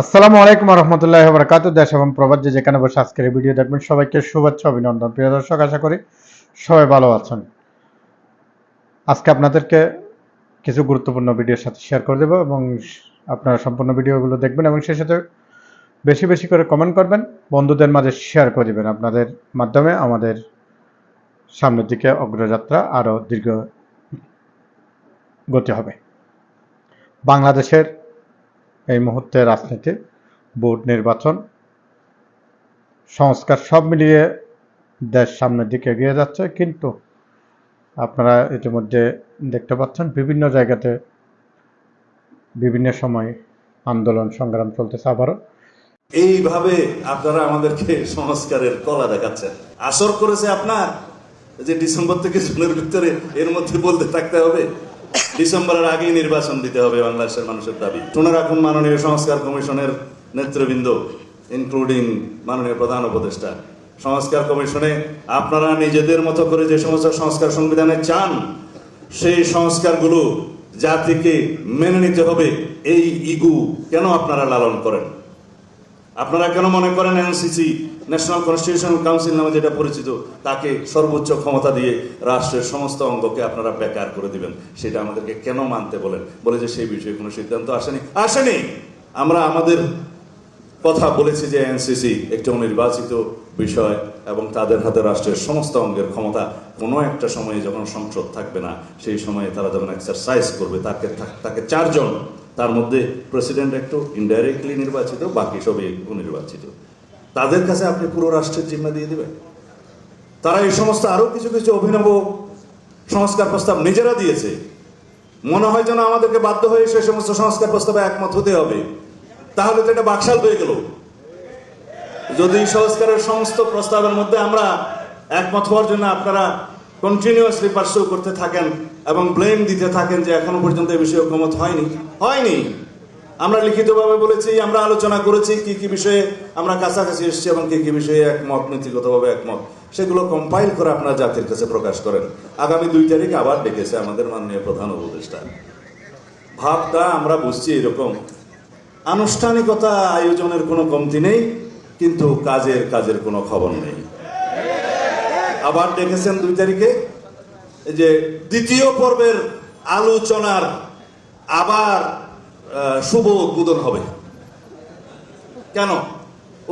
আসসালামু আলাইকুম রহমতুল্লাহ বরকাত। দেশ এবং প্রবাদ যে যেখানে বসে আজকের এই ভিডিও দেখবেন সবাইকে শুভেচ্ছা অভিনন্দন। প্রিয় দর্শক, আশা করি সবাই ভালো আছেন। আজকে আপনাদেরকে কিছু গুরুত্বপূর্ণ ভিডিওর সাথে শেয়ার করে দেবো এবং আপনারা সম্পূর্ণ ভিডিওগুলো দেখবেন এবং সেই সাথে বেশি বেশি করে কমেন্ট করবেন, বন্ধুদের মাঝে শেয়ার করে দেবেন। আপনাদের মাধ্যমে আমাদের সামনের দিকে অগ্রযাত্রা আরও দীর্ঘ গতি হবে। বাংলাদেশের এই মুহূর্তে রাজনীতি, ভোট, নির্বাচন, সংস্কার সব মিলিয়ে দেশ সামনের দিকে এগিয়ে যাচ্ছে, কিন্তু আপনারা ইতিমধ্যে দেখতে পাচ্ছেন বিভিন্ন জায়গাতে বিভিন্ন সময় আন্দোলন সংগ্রাম চলতেছে। আবারও এইভাবে আপনারা আমাদেরকে সংস্কারের কলা দেখাচ্ছেন। আসর করেছে আপনার যে ডিসেম্বর থেকে জুনের ভিতরে এর মধ্যে বলতে থাকতে হবে, ডিসেম্বরের আগেই নির্বাচন দিতে হবে বাংলাদেশের মানুষের দাবি। শুনে রাখুন, মাননীয় সংস্কার কমিশনের নেতৃবৃন্দ ইনক্লুডিং মাননীয় প্রধান উপদেষ্টা, সংস্কার কমিশনে আপনারা নিজেদের মতো করে যে সমস্ত সংস্কার সংবিধানে চান সেই সংস্কারগুলো জাতিকে মেনে নিতে হবে। এই ইগু কেন আপনারা লালন করেন? আপনারা কেন মনে করেন এনসিসি, ন্যাশনাল কনস্টিটিউশনাল কাউন্সিল নামে যেটা পরিচিত, তাকে সর্বোচ্চ ক্ষমতা দিয়ে রাষ্ট্রের সমস্ত অঙ্গকে আপনারা বেকার করে দিবেন? সেটা আমাদেরকে কেন মানতে বলেন? বলে যে সেই বিষয়ে কোনো সিদ্ধান্ত আসেনি। আমরা আমাদের কথা বলেছি যে এনসিসি একটি অনির্বাচিত বিষয় এবং তাদের হাতে রাষ্ট্রের সমস্ত অঙ্গের ক্ষমতা কোনো একটা সময়ে যখন সংসদ থাকবে না, সেই সময়ে তারা যখন এক্সারসাইজ করবে, তাকে চারজন, তার মধ্যে প্রেসিডেন্ট একটু ইনডাইরেক্টলি নির্বাচিত, বাকি সবই অনির্বাচিত, তাদের কাছে আপনি পুরো রাষ্ট্রের জিম্মা দিয়ে দেবেন? তারা এই সমস্ত আরো কিছু কিছু অভিনব সংস্কার প্রস্তাব নিজেরা দিয়েছে। মনে হয় যেন আমাদেরকে বাধ্য হয়ে সেই সমস্ত সংস্কার প্রস্তাবে একমত হতে হবে, তাহলে তো এটা বাকশাল হয়ে গেল। যদি সংস্কারের সমস্ত প্রস্তাবের মধ্যে আমরা একমত হওয়ার জন্য আপনারা কন্টিনিউয়াসলি পার্সু করতে থাকেন এবং ব্লেম দিতে থাকেন যে এখনো পর্যন্ত এই বিষয়ে ঐকমত হয়নি। আমরা লিখিতভাবে বলেছি, আমরা আলোচনা করেছি কি কি বিষয়ে আমরা কাছাকাছি এসেছি এবং কি কি বিষয়ে একমত, নীতিগতভাবে একমত, সেগুলো কম্পাইল করে আপনারা জাতির কাছে প্রকাশ করেন। আগামী 2 তারিখ আবার ডেকেছে আমাদের মাননীয় প্রধান উপদেষ্টা। ভাবটা আমরা বুঝছি এরকম, আনুষ্ঠানিকতা আয়োজনের কোনো কমতি নেই, কিন্তু কাজের কোনো খবর নেই। আবার ডেকেছেন 2 তারিখে যে দ্বিতীয় পর্বের আলোচনার আবার শুভ উদ্বোধন হবে। কেন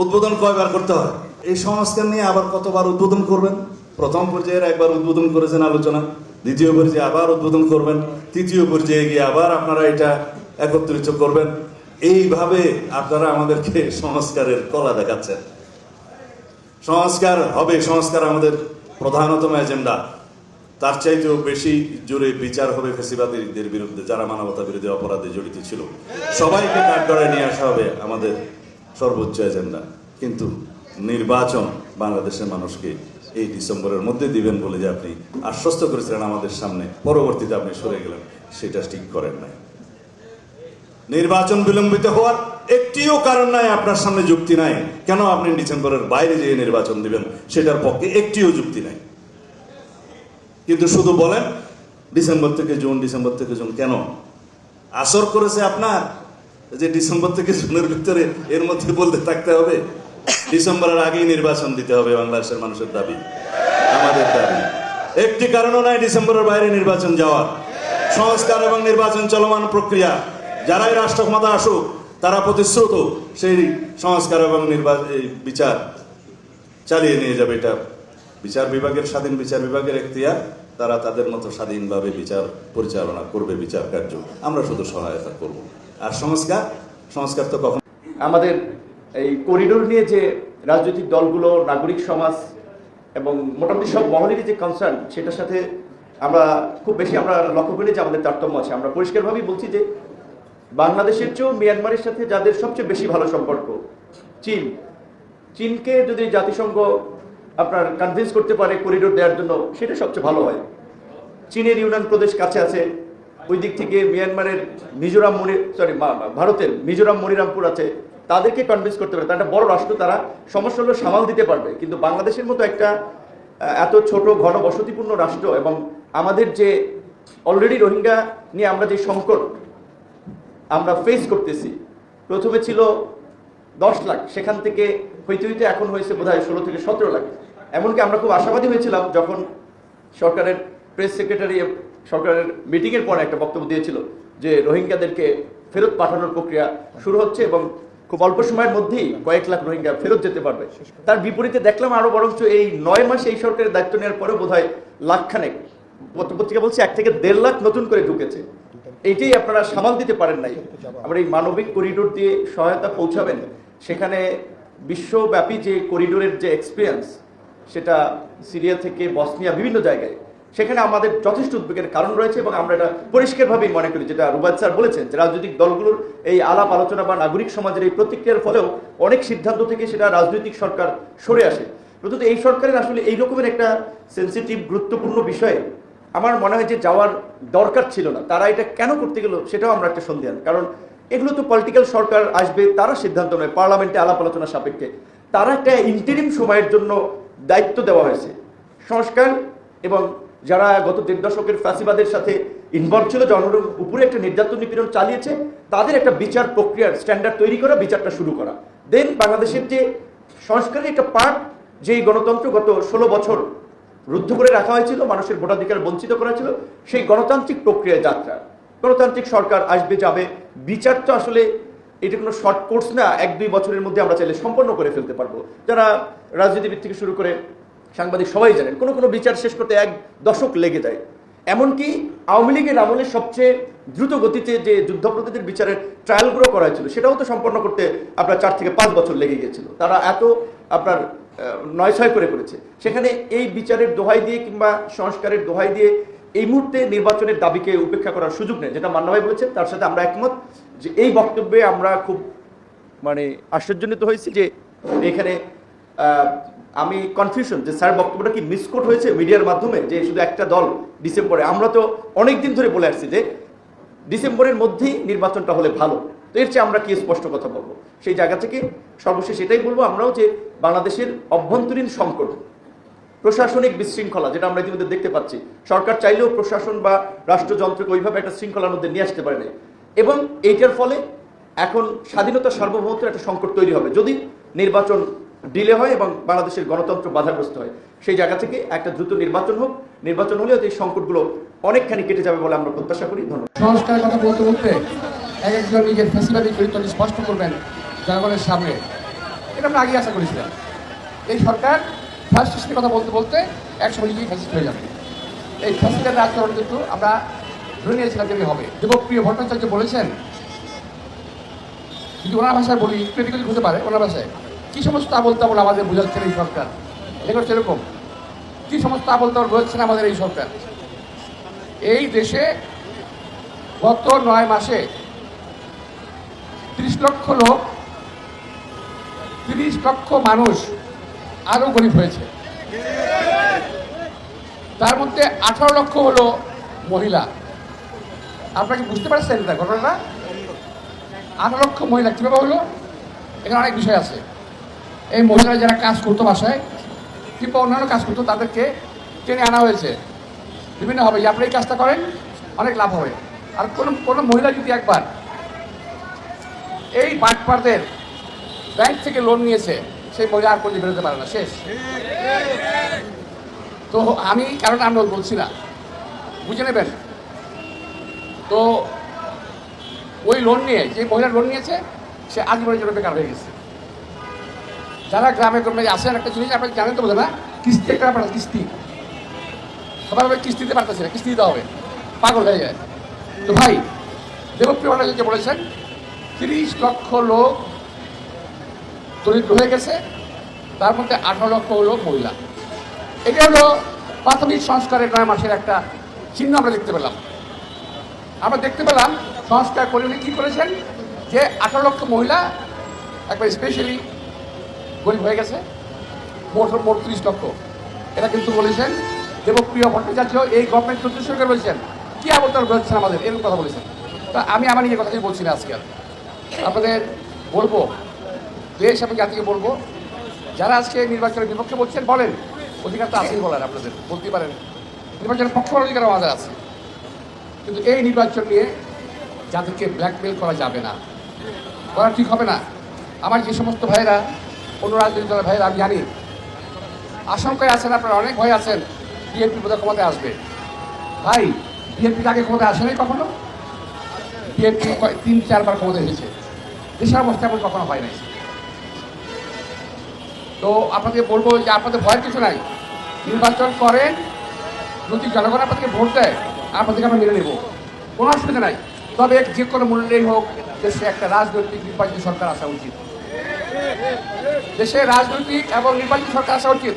উদ্বোধন কয়বার করতে হয়? এই সংস্কার নিয়ে আবার কতবার উদ্বোধন করবেন? প্রথম পর্যায়ের একবার উদ্বোধন করেছেন আলোচনা, দ্বিতীয় পর্যায়ে আবার উদ্বোধন করবেন, তৃতীয় পর্যায়ে গিয়ে আবার আপনারা এটা একত্রিত করবেন। এইভাবে আপনারা আমাদেরকে সংস্কারের কলা দেখাচ্ছেন। সংস্কার হবে, সংস্কার আমাদের প্রধানতম এজেন্ডা। তার চাইতেও বেশি জোরে বিচার হবে ফ্যাসিবাদীদের বিরুদ্ধে, যারা মানবতা বিরোধী অপরাধে জড়িত ছিল। সবাইকে কাঠগড়ায় নিয়ে আসা হবে আমাদের সর্বোচ্চ এজেন্ডা। কিন্তু নির্বাচন বাংলাদেশের মানুষকে এই ডিসেম্বরের মধ্যে দিবেন বলে যে আপনি আশ্বস্ত করেছিলেন আমাদের সামনে, পরবর্তীতে আপনি সরে গেলেন, সেটা ঠিক করেন নাই। নির্বাচন বিলম্বিত হওয়ার একটিও কারণ নাই, আপনার সামনে যুক্তি নাই। কেন আপনি ডিসেম্বরের বাইরে যেয়ে নির্বাচন দিবেন, সেটার পক্ষে একটিও যুক্তি নাই। কিন্তু শুধু বলেন ডিসেম্বর থেকে জুন, ডিসেম্বর থেকে জুন। কেন আসর করেছে আপনার যে ডিসেম্বর থেকে জুনের ভিতরে এর মধ্যে বলতে থাকতে হবে, ডিসেম্বরের আগেই নির্বাচন দিতে হবে বাংলাদেশের মানুষের দাবি, আমাদের দাবি? একটি কারণও নাই ডিসেম্বরের বাইরে নির্বাচন যাওয়ার। সংস্কার এবং নির্বাচন চলমান প্রক্রিয়া, যারাই রাষ্ট্র ক্ষমতা আসুক তারা প্রতিশ্রুত সেই সংস্কার এবং বিচার চালিয়ে নিয়ে যাবে। এটা বিচার বিভাগের, স্বাধীন বিচার বিভাগের এখতিয়ার, তারা তাদের মতো স্বাধীনভাবে বিচার পরিচালনা করবে, বিচার কার্য আমরা শুধু সহায়তা করব। আর সংস্কার তো কখন আমাদের এই করিডোর নিয়ে যে রাজনৈতিক দলগুলো, নাগরিক সমাজ এবং মোটামুটি সব মহলেরই যে কনসার্ন, সেটার সাথে আমরা খুব বেশি আমরা লক্ষ্য করি যে আমাদের তারতম্য আছে। আমরা পরিষ্কারভাবেই বলছি যে বাংলাদেশের চেয়েও মিয়ানমারের সাথে যাদের সবচেয়ে বেশি ভালো সম্পর্ক, চীনকে যদি জাতিসংঘ আপনার কনভিন্স করতে পারে করিডোর দেওয়ার জন্য, সেটা সবচেয়ে ভালো হয়। চীনের ইউনান প্রদেশ কাছে আছে, ওই দিক থেকে মিয়ানমারের ভারতের মিজোরাম মনিরামপুর আছে, তাদেরকে কনভিন্স করতে পারে। তারা একটা বড় রাষ্ট্র, তারা সমস্যাগুলো সামাল দিতে পারবে। কিন্তু বাংলাদেশের মতো একটা এত ছোট ঘন বসতিপূর্ণ রাষ্ট্র এবং আমাদের যে অলরেডি রোহিঙ্গা নিয়ে আমরা যে সংকট আমরা ফেস করতেছি, প্রথমে ছিল 10 লাখ, সেখান থেকে হইতে হইতে এখন হয়েছে বোধহয় 16 থেকে 17 লাখ। এমনকি আমরা খুব আশাবাদী হয়েছিলাম যখন সরকারের প্রেস সেক্রেটারি সরকারের মিটিংয়ের পরে একটা বক্তব্য দিয়েছিল যে রোহিঙ্গাদেরকে ফেরত পাঠানোর প্রক্রিয়া শুরু হচ্ছে এবং খুব অল্প সময়ের মধ্যেই কয়েক লাখ রোহিঙ্গা ফেরত যেতে পারবে। তার বিপরীতে দেখলাম আরো বরঞ্চ এই 9 মাসে এই সরকারের দায়িত্ব নেওয়ার পরেও বোধহয় লাখখানেক, পত্রিকা বলছে 1 থেকে 1.5 লাখ নতুন করে ঢুকেছে। এইটাই আপনারা সামাল দিতে পারেন নাই। আমরা এই মানবিক করিডোর দিয়ে সহায়তা পৌঁছাবেন, সেখানে বিশ্বব্যাপী যে করিডোরের যে এক্সপিরিয়েন্স, সেটা সিরিয়া থেকে বসনিয়া বিভিন্ন জায়গায়, সেখানে আমাদের যথেষ্ট উদ্বেগের কারণ রয়েছে এবং আমরা এটা পরিষ্কারভাবেই মনে করি, যেটা রুবাদ স্যার বলেছেন যে রাজনৈতিক দলগুলোর এই আলাপ আলোচনা বা নাগরিক সমাজের এই প্রতিক্রিয়ার ফলেও অনেক সিদ্ধান্ত থেকে সেটা রাজনৈতিক সরকার সরে আসে। প্রথমত এই সরকারের আসলে এই রকমের একটা সেন্সিটিভ গুরুত্বপূর্ণ বিষয়ে আমার মনে হয় যে যাওয়ার দরকার ছিল না। তারা এটা কেন করতে গেল সেটাও আমরা একটা সন্দেহান, কারণ এগুলো তো পলিটিক্যাল সরকার আসবে, তারা সিদ্ধান্ত নেয় পার্লামেন্টে আলাপ আলোচনা সাপেক্ষে। তারা একটা ইন্টারিম সময়ের জন্য দায়িত্ব দেওয়া হয়েছে। সংস্কার এবং যারা গত 1.5 দশকের ফ্যাসিবাদের সাথে ইনভলভ ছিল, জনগণের উপরে একটা নির্যাতন নিপীড়ন চালিয়েছে, তাদের একটা বিচার প্রক্রিয়ার স্ট্যান্ডার্ড তৈরি করা, বিচারটা শুরু করা। দেন বাংলাদেশের যে সংস্কারের একটা পার্ট, যেই গণতন্ত্র গত 16 বছর রুদ্ধ করে রাখা হয়েছিল, মানুষের ভোটাধিকার বঞ্চিত করা ছিল, সেই গণতান্ত্রিক প্রক্রিয়ায় যাত্রা। গণতান্ত্রিক সরকার আসবে যাবে, বিচার তো আসলে এটা কোনো শর্ট কোর্স না, 1-2 বছরের মধ্যে আমরা চাইলে সম্পন্ন করে ফেলতে পারবো। যারা রাজনীতিবিদ থেকে শুরু করে সাংবাদিক সবাই জানেন কোনো কোনো বিচার শেষ করতে 1 দশক লেগে যায়। এমনকি আওয়ামী লীগের আমলে সবচেয়ে দ্রুত গতিতে যে যুদ্ধাপরাধীদের বিচারের ট্রায়ালগুলো করা হয়েছিল, সেটাও তো সম্পন্ন করতে আপনার 4 থেকে 5 বছর লেগে গিয়েছিল। তারা এত আপনার 9-6 করে করেছে। সেখানে এই বিচারের দোহাই দিয়ে কিংবা সংস্কারের দোহাই দিয়ে এই মুহূর্তে নির্বাচনের দাবিকে উপেক্ষা করার সুযোগ নেই, যেটা মান্না ভাই বলেছেন, তার সাথে আমরা একমত। যে এই বক্তব্যে আমরা খুব আশ্চর্যান্বিত হয়েছি যে এখানে আমি কনফিউশন যে স্যার বক্তব্যটা কি মিসকোট হয়েছে মিডিয়ার মাধ্যমে, যে শুধু একটা দল ডিসেম্বরে। আমরা তো অনেক দিন ধরে বলে আসছি যে ডিসেম্বরের মধ্যেই নির্বাচনটা হলে ভালো, তো এর চেয়ে আমরা কি স্পষ্ট কথা বলবো। সেই জায়গা থেকে সর্বশেষ এটাই বলবো আমরাও যে বাংলাদেশের অভ্যন্তরীণ সংকট, প্রশাসনিক বিশৃঙ্খলা, যেটা আমরা ইতিমধ্যে দেখতে পাচ্ছি, সরকার চাইলেও প্রশাসন বা রাষ্ট্রযন্ত্রকে ওইভাবে একটা শৃঙ্খলার মধ্যে নিয়ে আসতে পারে না, এবং এইটার ফলে এখন স্বাধীনতা সার্বভৌমত্বের একটা সংকট তৈরি হবে যদি নির্বাচন ডিলে হয় এবং বাংলাদেশের গণতন্ত্র বাধাগ্রস্ত হয়। সেই জায়গা থেকে একটা দ্রুত নির্বাচন হোক, নির্বাচন হলে এই সংকটগুলো অনেকখানি কেটে যাবে বলে আমরা প্রত্যাশা করি। ধন্যবাদ। সংস্কারের কথা বলতে বলতে এক একজন নিজের ফেসিবাদী চরিত্র স্পষ্ট করবেন জনগণের সামনে, এটা আমরা আগে আশা করেছিলাম। এই সরকার ফ্যাসিস্টের কথা বলতে বলতে একসময় নিজেই ফ্যাসিস্ট হয়ে যাবে। এই ফ্যাসিস্টের আচরণ কিন্তু আমরা ধরে নিয়েছিলাম যে হবে। দেবপ্রিয় ভট্টাচার্য বলেছেন, যদি ওনার ভাষায় বলি, ক্রিটিক্যালি হতে পারে ওনার ভাষায়, কী সমস্ত আবল তাবল আমাদের বোঝাচ্ছেন এই সরকার। এটা হচ্ছে এরকম, কী সমস্ত আবল তাবল বোঝাচ্ছেন আমাদের এই সরকার। এই দেশে গত 9 মাসে 30 লক্ষ লোক, 30 লক্ষ মানুষ আরো গরিব হয়েছে। তার মধ্যে 18 লক্ষ হলো মহিলা। আপনাকে বুঝতে পারছেন না ঘটনাটা? 18 লক্ষ মহিলা কীভাবে হলো? এখানে অনেক বিষয় আছে। এই মহিলারা যারা কাজ করতো বাসায় কিংবা অন্যান্য কাজ করতো, তাদেরকে টেনে আনা হয়েছে বিভিন্নভাবে, যে আপনি এই কাজটা করেন অনেক লাভ হবে। আর কোনো মহিলা যদি একবার এই বাটপারদের ব্যাংক থেকে লোন নিয়েছে, সেই মহিলা আর কোনোদিন বেরোতে পারে না, শেষ। তো আমি কারণ আমরা বলছি না, বুঝে নেবেন। তো ওই লোন নিয়ে, যে মহিলা লোন নিয়েছে, সে আজীবনের জন্য বেকার হয়ে গেছে। যারা গ্রামে গ্রামে আসেন, একটা জিনিস আপনাকে জানেন তো বোঝে না, কিস্তি একটা ব্যাপার, কিস্তি সবার কিস্তিতে পারতেছে না, কিস্তি দিতে হবে, পাগল হয়ে যায়। তো ভাই, দেবপ্রিয় ভট্টাচার্য বলেছেন 30 লক্ষ লোক দরিদ্র হয়ে গেছে, তার মধ্যে 18 লক্ষ হলো মহিলা। এটা হলো প্রাথমিক সংস্কারের 9 মাসের একটা চিহ্ন আমরা দেখতে পেলাম। আমরা দেখতে পেলাম সংস্কার করে উনি কী করেছেন, যে 18 লক্ষ মহিলা একবার স্পেশালি গরিব হয়ে গেছে, মোট 30 লক্ষ। এটা কিন্তু বলেছেন দেবপ্রিয় ভট্টাচার্য, এই গভর্নমেন্ট উদ্দেশ্য করে বলেছেন, কী আবর্তন বলেছেন আমাদের, এরকম কথা বলেছেন। তা আমি আমার নিজের কথাই বলছি না আজকে। আপনাদের বলবো, দেশ এবং জাতিকে বলবো, যারা আজকে নির্বাচনের বিপক্ষে বলছেন বলেন, অধিকার তো আছেই বলেন, আপনাদের বলতে পারেন। নির্বাচনের পক্ষ অধিকার আমাদের আছে, কিন্তু এই নির্বাচন নিয়ে যাদেরকে ব্ল্যাকমেল করা যাবে না, করা ঠিক হবে না। আমার যে সমস্ত ভাইরা অন্য রাজনৈতিক দলের ভাইরা আমি জানি আশঙ্কায় আছেন, আপনারা অনেক ভয় আছেন বিএনপি বোধহয় ক্ষমতায় আসবে। ভাই, বিএনপি আগে ক্ষমতায় আসে নাই কখনো? বিএনপি 3-4 বার ক্ষমতায় এসেছে, দেশের অবস্থা এমন কখনো হয় নাই। তো আপনাদের বলবো যে আপনাদের ভয়ের কিছু নাই, নির্বাচন করেন, যদি জনগণ আপনাদেরকে ভোট দেয় আপনাদেরকে আমরা মেনে নেব, কোনো অসুবিধা নাই। তবে যে কোনো মূল্যেই হোক দেশে একটা রাজনৈতিক নির্বাচিত সরকার আসা উচিত, দেশে রাজনৈতিক এবং নির্বাচিত সরকার আসা উচিত।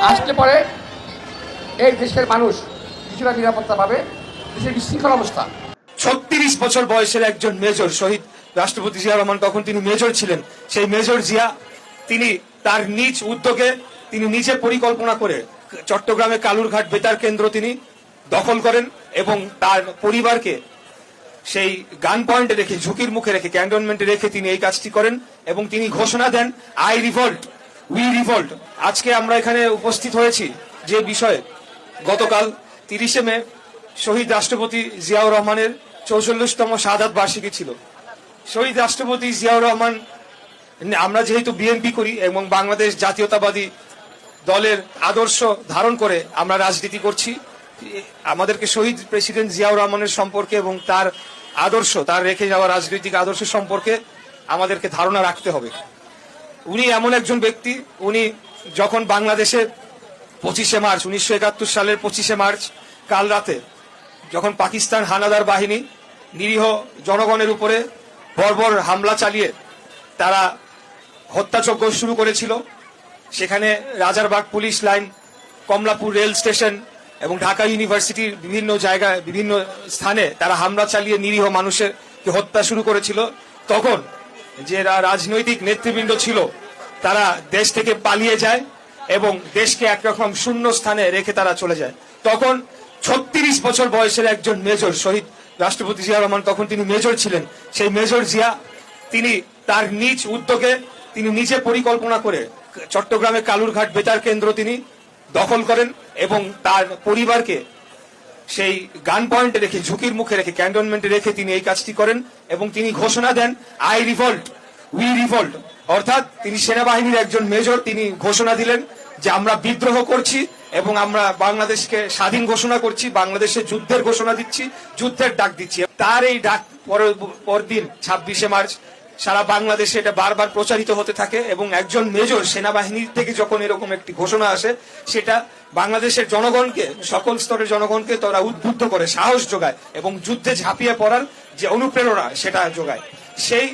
আসলে পরে এই দেশের মানুষ কিছুটা নিরাপত্তা পাবে। দেশের বিশৃঙ্খল অবস্থা, 36 বছর বয়সের একজন মেজর শহীদ রাষ্ট্রপতি জিয়া রহমান, তখন তিনি মেজর ছিলেন, সেই মেজর জিয়া তিনি তার নিজ উদ্যোগে তিনি নিজে পরিকল্পনা করে চট্টগ্রামে কালুরঘাট বেতার কেন্দ্র তিনি দখল করেন এবং তার পরিবারকে সেই গান পয়েন্টে রেখে, ঝুঁকির মুখে রেখে, ক্যান্টনমেন্টে রেখে তিনি এই কাজটি করেন এবং তিনি ঘোষণা দেন আই রিভল্ট, উই রিভল্ট। আজকে আমরা এখানে উপস্থিত হয়েছি যে বিষয়ে গতকাল 30শে মে শহীদ রাষ্ট্রপতি জিয়াউর রহমানের 44তম শাহাদাত বার্ষিকী ছিল। শহীদ রাষ্ট্রপতি জিয়াউর রহমান, আমরা যেহেতু বিএনপি করি এবং বাংলাদেশ জাতীয়তাবাদী দলের আদর্শ ধারণ করে আমরা রাজনীতি করছি, আমাদেরকে শহীদ প্রেসিডেন্ট জিয়াউর রহমানের সম্পর্কে এবং তার আদর্শ, তার রেখে যাওয়া রাজনৈতিক আদর্শ সম্পর্কে আমাদেরকে ধারণা রাখতে হবে। উনি এমন একজন ব্যক্তি, উনি যখন বাংলাদেশে 25শে মার্চ 1971 সালের 25শে মার্চ কাল রাতে যখন পাকিস্তান হানাদার বাহিনী নিরীহ জনগণের উপরে বর্বর হামলা চালিয়ে তারা হত্যাযজ্ঞ শুরু করেছিল, সেখানে Rajarbagh police line, Kamalapur rail station এবং ঢাকা ইউনিভার্সিটির বিভিন্ন জায়গায়, বিভিন্ন স্থানে তারা হামলা চালিয়ে নিরীহ মানুষের হত্যা শুরু করেছিল, তখন যে রাজনৈতিক নেতৃবৃন্দ ছিল তারা দেশ থেকে পালিয়ে যায় এবং দেশকে একরকম শূন্য স্থানে রেখে তারা চলে যায়। তখন 36 বছর বয়সের একজন মেজর শহীদ রাষ্ট্রপতি জিয়া রহমান, তখন তিনি মেজর ছিলেন, সেই মেজর জিয়া তিনি তার নিজ উদ্যোগে তিনি নিজে পরিকল্পনা করে চট্টগ্রামে কালুরঘাট বেতার কেন্দ্র তিনি দখল করেন এবং তার পরিবারকে সেই গান পয়েন্টে রেখে, ঝুঁকির মুখে রেখে, ক্যান্টনমেন্টে রেখে তিনি এই কাজটি করেন এবং তিনি ঘোষণা দেন আই রিভল্ট, উই রিভল্ট। অর্থাৎ তিনি সেনাবাহিনীর একজন মেজর, তিনি ঘোষণা দিলেন যে আমরা বিদ্রোহ করছি এবং আমরা বাংলাদেশকে স্বাধীন ঘোষণা করছি, বাংলাদেশে যুদ্ধের ঘোষণা দিচ্ছি, যুদ্ধের ডাক দিচ্ছি। তার এই ডাক পরদিন 26শে মার্চ সারা বাংলাদেশে এটা বারবার প্রচারিত হতে থাকে এবং একজন মেজর সেনাবাহিনীর থেকে যখন এরকম একটি ঘোষণা আসে, সেটা বাংলাদেশের জনগণকে, সকল স্তরের জনগণকে তারা উদ্বুদ্ধ করে, সাহস যোগায় এবং যুদ্ধে ঝাঁপিয়ে পড়ার যে অনুপ্রেরণা সেটা যোগায়। সেই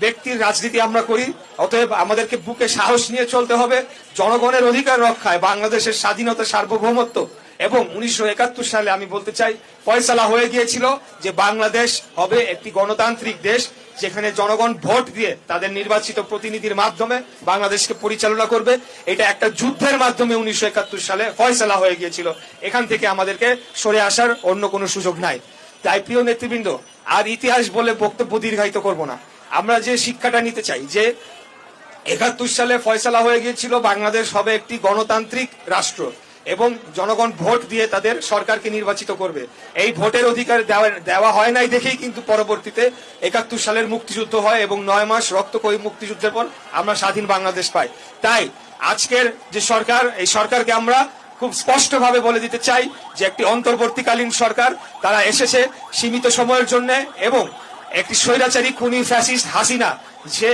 ব্যক্তির রাজনীতি আমরা করি, অতএব আমাদেরকে বুকে সাহস নিয়ে চলতে হবে জনগণের অধিকার রক্ষায়, বাংলাদেশের স্বাধীনতা, সার্বভৌমত্ব। এবং 1971 সালে আমি বলতে চাই ফয়সালা হয়ে গিয়েছিল যে বাংলাদেশ হবে একটি গণতান্ত্রিক দেশ, যেখানে জনগণ ভোট দিয়ে তাদের নির্বাচিত প্রতিনিধির মাধ্যমে বাংলাদেশকে পরিচালনা করবে। এটা একটা যুদ্ধের মাধ্যমে 1971 সালে ফয়সালা হয়ে গিয়েছিল। এখান থেকে আমাদেরকে সরে আসার অন্য কোনো সুযোগ নাই। তাই প্রিয় নেতৃবৃন্দ, আর ইতিহাস বলে বক্তব্য দীর্ঘায়িত করব না। আমরা যে শিক্ষাটা নিতে চাই যে 71 সালে ফয়সালা হয়ে গিয়েছিল বাংলাদেশ হবে একটি গণতান্ত্রিক রাষ্ট্র এবং জনগণ ভোট দিয়ে তাদের সরকারকে নির্বাচিত করবে। এই ভোটের অধিকার দেওয়া হয় নাই দেখেই কিন্তু পরবর্তীতে 71 সালের মুক্তিযুদ্ধ হয় এবং 9 মাস রক্তক্ষয়ী মুক্তিযুদ্ধের পর আমরা স্বাধীন বাংলাদেশ পাই। তাই আজকের যে সরকার, এই সরকারকে আমরা খুব স্পষ্টভাবে বলে দিতে চাই যে একটি অন্তর্বর্তীকালীন সরকার, তারা এসেছে সীমিত সময়ের জন্য এবং একটি স্বৈরাচারী খুনি ফ্যাসিস্ট হাসিনা যে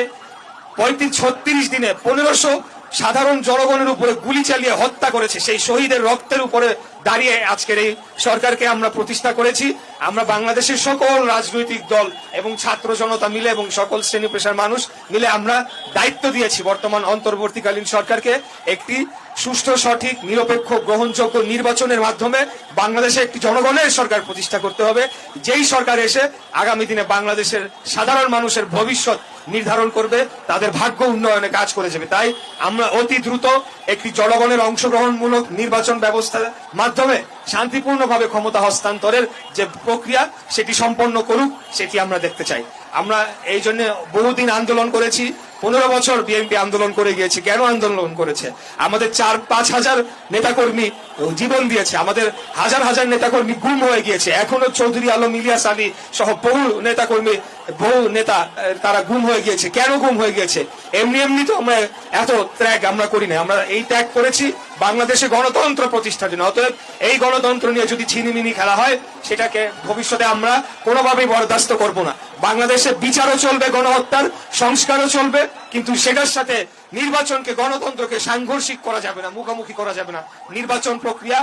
35-36 দিনে 1500 সাধারণ জনগণের উপরে গুলি চালিয়ে হত্যা করেছে, সেই শহীদের রক্তের উপরে দাঁড়িয়ে আজকের এই সরকারকে আমরা প্রতিষ্ঠা করেছি। আমরা বাংলাদেশের সকল রাজনৈতিক দল এবং ছাত্র জনতা মিলে এবং সকল শ্রেণী পেশার মানুষ মিলে আমরা দায়িত্ব দিয়েছি বর্তমান অন্তর্বর্তীকালীন সরকারকে একটি সুষ্ঠু, সঠিক, নিরপেক্ষ, গ্রহণযোগ্য নির্বাচনের মাধ্যমে বাংলাদেশে একটি জনগণের সরকার প্রতিষ্ঠা করতে হবে, যেই সরকার এসে আগামী দিনে বাংলাদেশের সাধারণ মানুষের ভবিষ্যৎ নির্ধারণ করবে, তাদের ভাগ্য উন্নয়নে কাজ করে যাবে। তাই আমরা অতি দ্রুত একটি জনগণের অংশগ্রহণমূলক নির্বাচন ব্যবস্থার মাধ্যমে শান্তিপূর্ণভাবে ক্ষমতা হস্তান্তরের যে প্রক্রিয়া সেটি সম্পন্ন করুক, সেটি আমরা দেখতে চাই। আমরা এই জন্য বহুদিন আন্দোলন করেছি, 15 বছর বিএনপি আন্দোলন করে গিয়েছে। কেন আন্দোলন করেছে? আমাদের 4-5 হাজার নেতাকর্মী জীবন দিয়েছে, আমাদের হাজার হাজার নেতাকর্মী গুম হয়ে গিয়েছে, এখনো চৌধুরী আলম, ইলিয়াস আলী সহ বহু নেতাকর্মী বহু নেতা তারা গুম হয়ে গিয়েছে। কেন গুম হয়ে গিয়েছে? এমনি এমনি তো আমরা এত ত্যাগ আমরা করি না, আমরা এই ত্যাগ করেছি বাংলাদেশে গণতন্ত্র প্রতিষ্ঠার জন্য। অতএব এই গণতন্ত্র নিয়ে যদি ছিনিমিনি খেলা হয়, সেটাকে ভবিষ্যতে আমরা কোনোভাবেই বরদাস্ত করব না। বাংলাদেশে বিচারও চলবে, গণহত্যার সংস্কারও চলবে, কিন্তু সেটার সাথে নির্বাচনকে, গণতন্ত্রকে সাংঘর্ষিক করা যাবে না, মুখোমুখি করা যাবে না। নির্বাচন প্রক্রিয়া,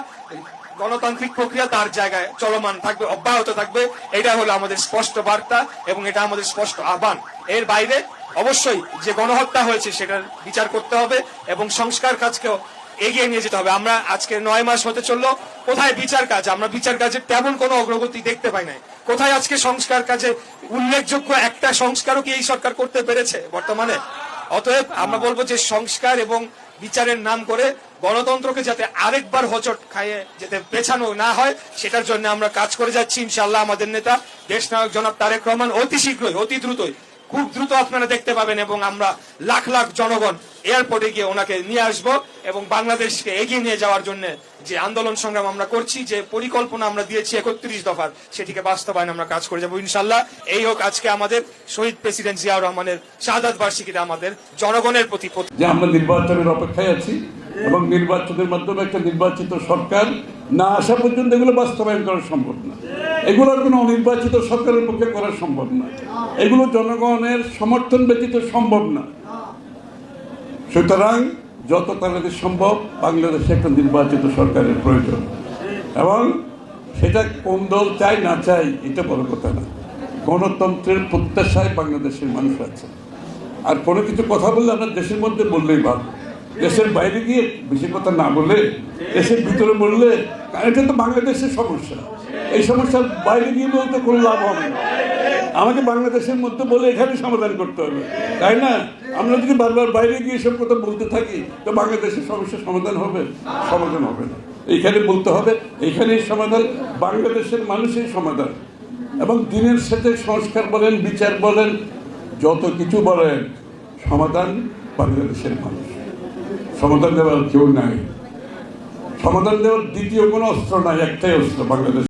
গণতান্ত্রিক প্রক্রিয়া তার জায়গায় চলমান থাকবে, অব্যাহত থাকবে। এটা হলো আমাদের স্পষ্ট বার্তা এবং এটা আমাদের স্পষ্ট আহ্বান। এর বাইরে অবশ্যই যে গণহত্যা হয়েছে সেটার বিচার করতে হবে এবং সংস্কার কাজকেও এগিয়ে নিয়ে যেতে হবে। আমরা আজকে 9 মাস হতে চললো, কোথায় বিচার কাজ? আমরা বিচার কাজের তেমন কোনো অগ্রগতি দেখতে পাই নাই। কোথায় আজকে সংস্কার কাজে উল্লেখযোগ্য একটা সংস্কারও কি এই সরকার করতে পেরেছে বর্তমানে? অতএব আমরা বলবো যে সংস্কার এবং বিচারের নাম করে গণতন্ত্রকে যাতে আরেকবার হোঁচট খাইয়ে যেতে পেছানো না হয়, সেটার জন্য আমরা কাজ করে যাচ্ছি। ইনশাআল্লাহ আমাদের নেতা দেশনায়ক জনাব তারেক রহমান অতি শীঘ্রই, অতি দ্রুতই, খুব দ্রুত আপনারা দেখতে পাবেন এবং আমরা লাখ লাখ জনগণ এয়ারপোর্টে গিয়ে ওনাকে নিয়ে আসব এবং বাংলাদেশকে এগিয়ে নিয়ে যাওয়ার জন্য যে আন্দোলন সংগ্রাম আমরা করছি, যে পরিকল্পনা আমরা দিয়েছি 31 দফার, সেটিকে বাস্তবায়ন আমরা কাজ করে যাবো ইনশাআল্লাহ। এই হোক আজকে আমাদের শহীদ প্রেসিডেন্ট জিয়াউর রহমানের শাহাদাত বার্ষিকীতে আমাদের জনগণের প্রতি যে আমরা নির্বাচনের অপেক্ষায় আছি এবং নির্বাচনের মাধ্যমে একটা নির্বাচিত সরকার না আসা পর্যন্ত এগুলো বাস্তবায়ন করা সম্ভব না। এগুলোর কোনো অনির্বাচিত সরকারের পক্ষে করা সম্ভব না। এগুলো জনগণের সমর্থন ব্যতীত সম্ভব না। সুতরাং যত তাড়াতাড়ি সম্ভব বাংলাদেশে একটা নির্বাচিত সরকারের প্রয়োজন, এবং সেটা কোন দল চাই না চাই এটা বড় কথা না। গণতন্ত্রের প্রত্যাশায় বাংলাদেশের মানুষ আছে। আর কোনো কিছু কথা বললে আমরা দেশের মধ্যে বললেই ভালো, দেশের বাইরে গিয়ে বেশি কথা না বলে দেশের ভিতরে বললে, এটা তো বাংলাদেশের সমস্যা, এই সমস্যার বাইরে গিয়ে বলতে কোনো লাভ হবে না। আমাকে বাংলাদেশের মধ্যে বলে এখানে সমাধান করতে হবে, তাই না? আমরা যদি বারবার বাইরে গিয়ে সব কথা বলতে থাকি তো বাংলাদেশের সমস্যার সমাধান হবে? সমাধান হবে না। এইখানে বলতে হবে, এইখানেই সমাধান, বাংলাদেশের মানুষের সমাধান। এবং দিনের সাথে সংস্কার বলেন, বিচার বলেন, যত কিছু বলেন, সমাধান বাংলাদেশের মানুষ। সমাধান দেওয়ার কেউ নাই। সমাধান দেওয়ার দ্বিতীয় কোনো অস্ত্র নাই, একটাই অস্ত্র বাংলাদেশ।